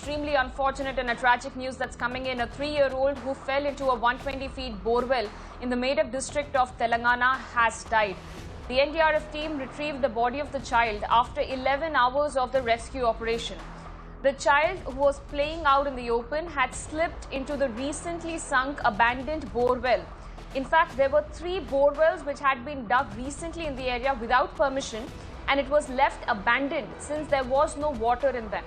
extremely unfortunate and a tragic news that's coming in. A 3-year-old who fell into a 120 feet borewell in the Medak district of Telangana has died. The NDRF team retrieved the body of the child after 11 hours of the rescue operation. The child, who was playing out in the open, had slipped into the recently sunk abandoned borewell. In fact, there were 3 borewells which had been dug recently in the area without permission, and it was left abandoned since there was no water in them.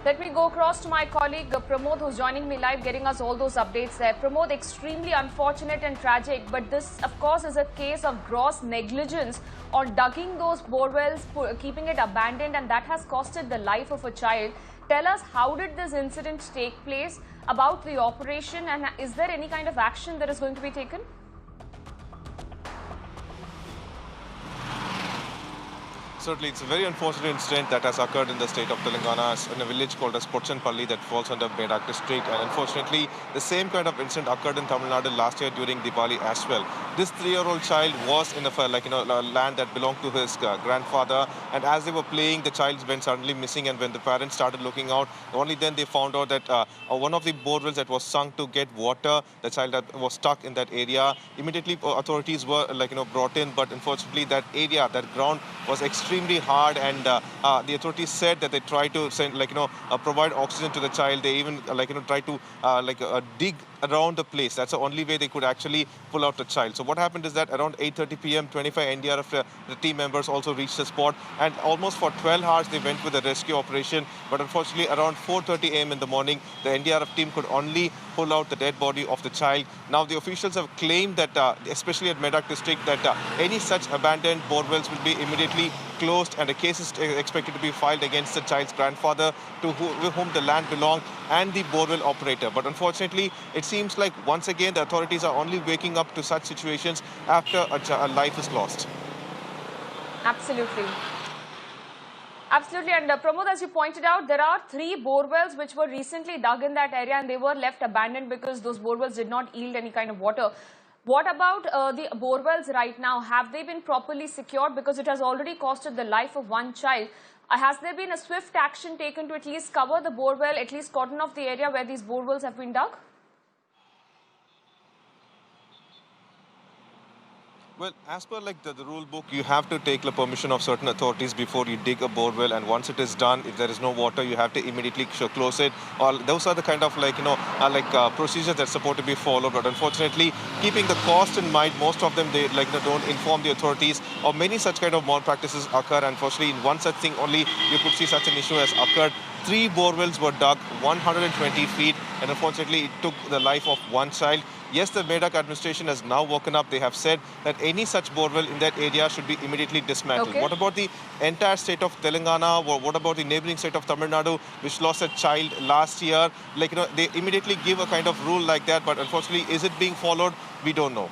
Let me go across to my colleague Pramod, who's joining me live, getting us all those updates there. Pramod, extremely unfortunate and tragic, but this, of course, is a case of gross negligence on digging those borewells, keeping it abandoned, and that has costed the life of a child. Tell us, how did this incident take place, about the operation, and is there any kind of action that is going to be taken? Certainly, it's a very unfortunate incident that has occurred in the state of Telangana in a village called as Pochanpalli that falls under Medak district. And unfortunately, the same kind of incident occurred in Tamil Nadu last year during Diwali as well. This 3-year-old child was in a land that belonged to his grandfather. And as they were playing, the child went suddenly missing. And when the parents started looking out, only then they found out that one of the borewells that was sunk to get water, the child that was stuck in that area. Immediately, authorities were brought in. But unfortunately, that area, that ground was extremely hard, and the authorities said that they tried to send provide oxygen to the child. They even try to dig around the place. That's the only way they could actually pull out the child. So what happened is that around 8:30 p.m. 25 NDRF the team members also reached the spot, and almost for 12 hours they went with the rescue operation. But unfortunately, around 4:30 a.m. in the morning, the NDRF team could only pull out the dead body of the child. Now the officials have claimed that, especially at Medak district, that any such abandoned borewells will be immediately closed, and a case is expected to be filed against the child's grandfather, to whom the land belonged, and the borewell operator. But unfortunately, it seems like once again the authorities are only waking up to such situations after a life is lost. Absolutely. Absolutely. And Pramod, as you pointed out, there are 3 borewells which were recently dug in that area, and they were left abandoned because those borewells did not yield any kind of water. What about the borewells right now? Have they been properly secured? Because it has already costed the life of one child. Has there been a swift action taken to at least cover the borewell, at least cordon off the area where these borewells have been dug? Well, as per the rule book, you have to take the permission of certain authorities before you dig a borewell, and once it is done, if there is no water, you have to immediately close it. Or those are the kind of procedures that's supposed to be followed. But unfortunately, keeping the cost in mind, most of them they don't inform the authorities, or many such kind of malpractices occur. Unfortunately, in one such thing only, you could see such an issue has occurred. 3 borewells were dug 120 feet, and unfortunately, it took the life of one child. Yes, the Medak administration has now woken up. They have said that any such borewell in that area should be immediately dismantled. Okay. What about the entire state of Telangana? What about the neighboring state of Tamil Nadu, which lost a child last year? They immediately give a kind of rule like that, but unfortunately, is it being followed? We don't know.